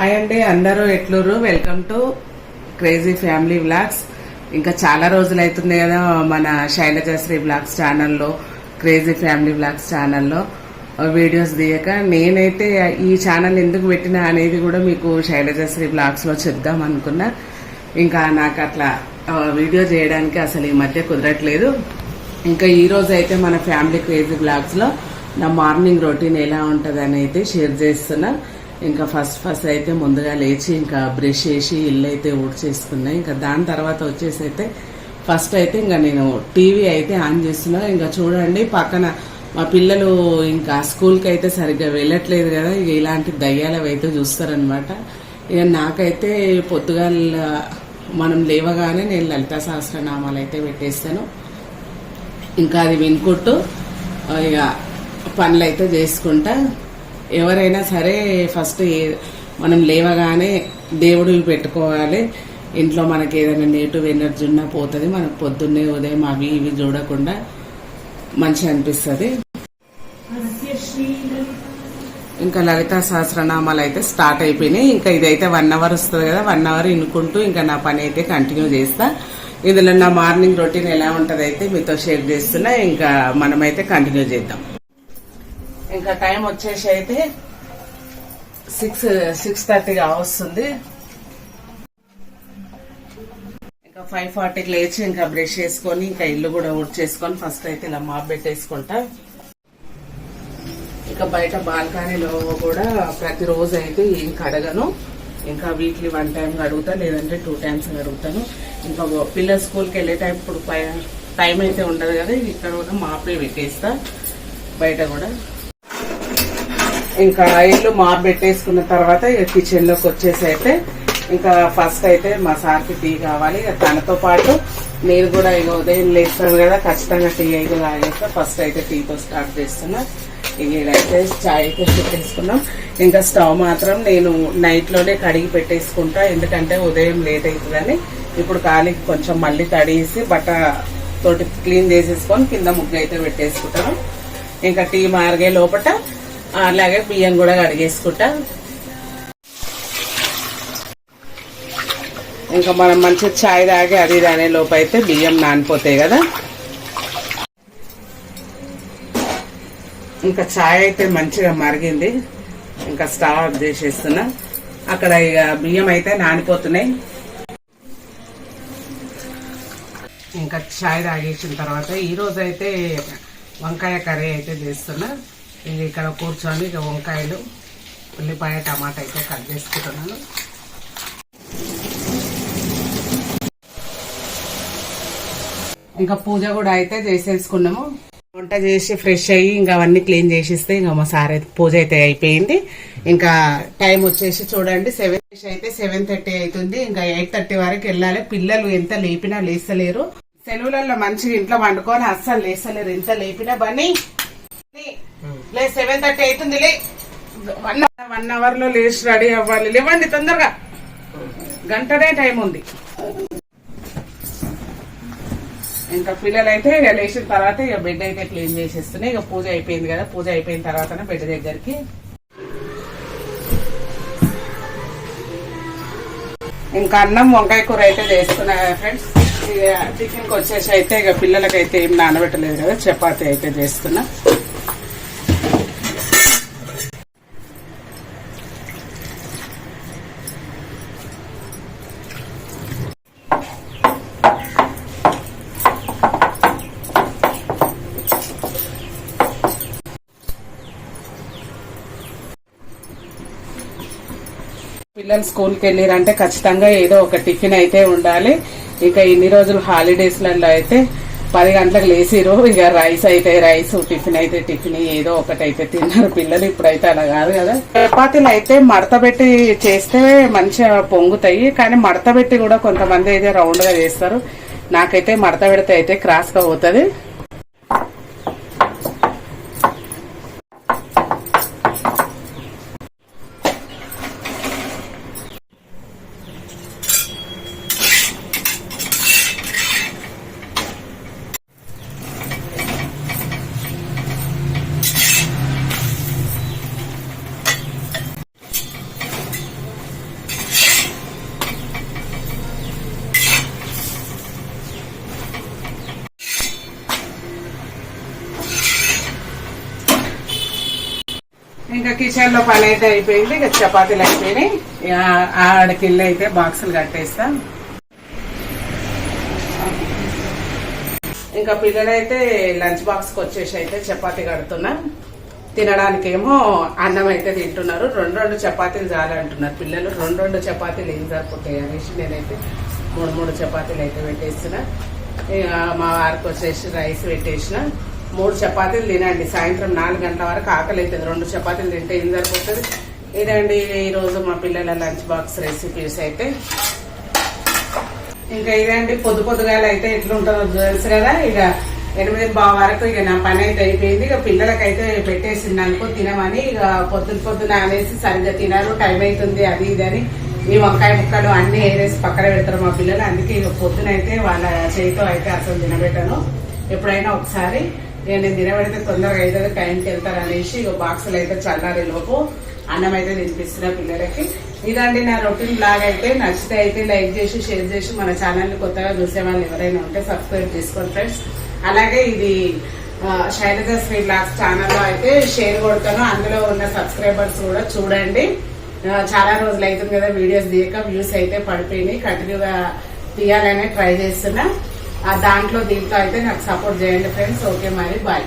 Hi అండి, అందరూ ఎట్లురు? Welcome to crazy family vlogs. ఇంకా చాలా రోజులు అవుతుంది కదా మన శైలజశ్రీ వ్లాగ్స్ ఛానల్లో, క్రేజీ ఫ్యామిలీ వ్లాగ్స్ ఛానల్లో వీడియోస్ తీయక. నేనైతే ఈ ఛానల్ ఎందుకు పెట్టినా అనేది కూడా మీకు శైలజశ్రీ వ్లాగ్స్లో చెప్దాం అనుకున్నా. ఇంకా నాకు అట్లా వీడియో చేయడానికి అసలు ఈ మధ్య కుదరట్లేదు. ఇంకా ఈ రోజు అయితే మన ఫ్యామిలీ క్రేజీ వ్లాగ్స్లో నా మార్నింగ్ రొటీన్ ఎలా ఉంటుందని అయితే షేర్ చేస్తున్నా. ఇంకా ఫస్ట్ అయితే ముందుగా లేచి ఇంకా బ్రష్ చేసి ఇల్లు అయితే ఊడ్చేసుకున్నా. ఇంకా దాని తర్వాత వచ్చేసి అయితే ఫస్ట్ అయితే ఇంకా నేను టీవీ అయితే ఆన్ చేస్తున్నా. ఇంకా చూడండి పక్కన మా పిల్లలు ఇంకా స్కూల్కి అయితే సరిగ్గా వెళ్ళట్లేదు కదా, ఇక ఇలాంటి దయ్యాలు అయితే చూస్తారనమాట. ఇక నాకైతే పొద్దుగాల మనం లేవగానే నేను లలితా సహస్రనామాలు అయితే పెట్టేస్తాను. ఇంకా అది వినుకుంటూ ఇక పనులు అయితే చేసుకుంటా. ఎవరైనా సరే ఫస్ట్ మనం లేవగానే దేవుడివి పెట్టుకోవాలి. ఇంట్లో మనకి ఏదైనా నెగిటివ్ ఎనర్జీ ఉన్నా పోతుంది. మనకు పొద్దున్నే ఉదయం అవి ఇవి చూడకుండా మంచిగా అనిపిస్తుంది. ఇంకా లలితా సహస్రనామాలు అయితే స్టార్ట్ అయిపోయినాయి. ఇంకా ఇదైతే 1 అవర్ వస్తుంది కదా, 1 అవర్ ఇనుకుంటూ ఇంకా నా పని అయితే కంటిన్యూ చేస్తా. ఇందులో నా మార్నింగ్ రొటీన్ ఎలా ఉంటుంది అయితే మీతో షేర్ చేస్తున్నా. ఇంకా మనమైతే కంటిన్యూ చేద్దాం. ఇంకా టైం వచ్చేసి అయితే 6:30 వస్తుంది. ఇంకా 5:40కి లేచి ఇంకా బ్రష్ చేసుకొని ఇంకా ఇల్లు కూడా ఊడ్చేసుకొని ఫస్ట్ అయితే ఇలా మాప్ పెట్టేసుకుంటా. ఇంకా బయట బాల్కనీలో కూడా ప్రతిరోజు అయితే ఏం కడగను. ఇంకా వీక్లీ 1 టైం కడుగుతా, లేదంటే 2 టైమ్స్ కడుగుతాను. ఇంకా పిల్లల స్కూల్కి వెళ్ళే టైం ఇప్పుడు టైం అయితే ఉండదు కదా, ఇక్కడ కూడా మాపే పెట్టేస్తా బయట కూడా. ఇంకా ఇల్లు మాప్ పెట్టేసుకున్న తర్వాత ఇక కిచెన్ లోకి వచ్చేసి అయితే ఇంకా ఫస్ట్ అయితే మా సార్కి టీ కావాలి. తనతో పాటు నేను కూడా ఇక ఉదయం లేస్తాను కదా, ఖచ్చితంగా టీ అయితే తాగేస్తా. ఫస్ట్ అయితే టీతో స్టార్ట్ చేస్తున్నా. ఇదైతే చాయ్ అయితే పెట్టేసుకున్నాం. ఇంకా స్టవ్ మాత్రం నేను నైట్ లోనే కడిగి పెట్టేసుకుంటా, ఎందుకంటే ఉదయం లేట్ అవుతుందని. ఇప్పుడు ఖాళీ కొంచెం మళ్ళీ తడిసి బట్ట తోటి క్లీన్ చేసేసుకొని కింద ముగ్గు అయితే పెట్టేసుకుంటాను. ఇంకా టీ మారిగే లోపల అలాగే బియ్యం కూడా కడిగేసుకుంటా. ఇంకా మనం మంచిగా ఛాయ్ తాగి అది దానే లోపు అయితే బియ్యం నానిపోతాయి కదా. ఇంకా ఛాయ్ అయితే మంచిగా మరిగింది. ఇంకా స్టవ్ ఆఫ్ చేసేస్తున్నా. అక్కడ ఇక బియ్యం అయితే నానిపోతున్నాయి. ఇంకా ఛాయ్ తాగేసిన తర్వాత ఈరోజు అయితే వంకాయ కర్రీ అయితే చేస్తున్నా. ఇక్కడ కూర్చొని ఇక వంకాయలు, ఉల్లిపాయ, టమాటా అయితే కట్ చేసుకుంటున్నాను. ఇంకా పూజ కూడా అయితే చేసేసుకున్నాము. వంట చేసి ఫ్రెష్ అయ్యి ఇంకా అవన్నీ క్లీన్ చేసిస్తే ఇంకా మా సార్ అయితే పూజ అయితే అయిపోయింది. ఇంకా టైం వచ్చేసి చూడండి 7:30 అవుతుంది. ఇంకా 8:30 వరకు వెళ్ళాలి. పిల్లలు ఎంత లేపినా లేస్తలేరు. సెలవులలో మంచిగా ఇంట్లో వండుకొని అస్సలు లేస్తలేరు. ఎంత లేపినా బన్నీ 7:30 అవుతుంది. 1 అవర్ లో లేచి రెడీ అవ్వాలి. లేవండి తొందరగా, గంటనే టైం ఉంది. ఇంకా పిల్లలైతే ఇక లేచిన తర్వాత ఇక బెడ్ అయితే క్లీన్ చేసేస్తున్నాయి. ఇక పూజ అయిపోయింది కదా, పూజ అయిపోయిన తర్వాతనే బెడ్ దగ్గరికి ఇంకా అన్నం వంకాయ కూర అయితే చేస్తున్నా ఫ్రెండ్స్. ఇక టిఫిన్కి వచ్చేసి అయితే ఇక పిల్లలకైతే ఏం నానబెట్టలేదు కదా, చపాతీ అయితే చేస్తున్నా. పిల్లలు స్కూల్కి వెళ్ళారంటే ఖచ్చితంగా ఏదో ఒక టిఫిన్ అయితే ఉండాలి. ఇక ఇన్ని రోజులు హాలిడేస్లలో అయితే 10 గంటలకు లేసిరు. ఇక రైస్ అయితే రైస్, టిఫిన్ అయితే టిఫిన్, ఏదో ఒకటైతే తిన్నారు పిల్లలు. ఇప్పుడైతే అలా కాదు కదా. చపాతీలు అయితే మడత పెట్టి చేస్తే మంచిగా పొంగుతాయి, కానీ మడత పెట్టి కూడా కొంతమంది అయితే రౌండ్ గా చేస్తారు. నాకైతే మడత పెడితే అయితే క్రాస్ గా పోతుంది. కిచెన్ లో పని అయితే అయిపోయింది. ఇక చపాతీలు అయిపోయినాయి. ఆడకిల్లు అయితే బాక్సులు కట్టేస్తా. ఇంకా పిల్లలైతే లంచ్ బాక్స్ కి వచ్చేసి అయితే చపాతీ కడుతున్నా. తినడానికేమో అన్నం అయితే తింటున్నారు. రెండు చపాతీలు చాలంటున్నారు పిల్లలు. రెండు చపాతీలు ఏం సరిపోతాయి అనేసి నేనైతే మూడు చపాతీలు అయితే పెట్టేస్తున్నా. మా వారికి వచ్చేసి రైస్ పెట్టేసిన. 3 చపాతీలు తినండి. సాయంత్రం 4 గంటల వరకు ఆకలి అవుతుంది. 2 చపాతీలు తింటే ఏం సరిపోతుంది. ఇదండి ఈరోజు మా పిల్లల లంచ్ బాక్స్ రెసిపీస్ అయితే. ఇంకా ఇదండి పొద్దుగాల అయితే ఎట్లుంటుందో తెలుసు కదా. ఇక 8:15 వరకు ఇక నా పని అయితే అయిపోయింది. ఇక పిల్లలకైతే పెట్టేసింది అనుకో తినమని. ఇక పొద్దున అనేసి సరిగ్గా తినరు, టైం అవుతుంది అది ఇది అని ఈ వంకాయ ముక్కలు అన్ని ఏరేసి పక్కన పెడతారు మా పిల్లలు. అందుకే ఇక పొద్దునైతే వాళ్ళ చేతితో అయితే అసలు తినబెట్టాను. ఎప్పుడైనా ఒకసారి నేను తినబెడితే తొందరగా అవుతుంది, టైంకి వెళ్తారు అనేసి ఇక బాక్సులు అయితే చల్లారే లోపు అన్నం అయితే తినిపిస్తున్నా పిల్లలకి. ఇదండి నా రొటీన్ బ్లాగ్ అయితే. నచ్చితే అయితే లైక్ చేసి షేర్ చేసి మన ఛానల్ ని కొత్తగా చూసే వాళ్ళు ఎవరైనా ఉంటే సబ్స్క్రైబ్ చేసుకోండి ఫ్రెండ్స్. అలాగే ఇది శైలజశ్రీ బ్లాగ్స్ ఛానల్లో అయితే షేర్ కొడతాను. అందులో ఉన్న సబ్స్క్రైబర్స్ కూడా చూడండి. చాలా రోజులు అవుతుంది కదా వీడియోస్ తీయక, వ్యూస్ అయితే పడిపోయినాయి. కంటిన్యూగా తీయాలనే ట్రై చేస్తున్నా. దీంట్లో అయితే నాకు సపోర్ట్ చేయండి ఫ్రెండ్స్. ఓకే మరి బాయ్.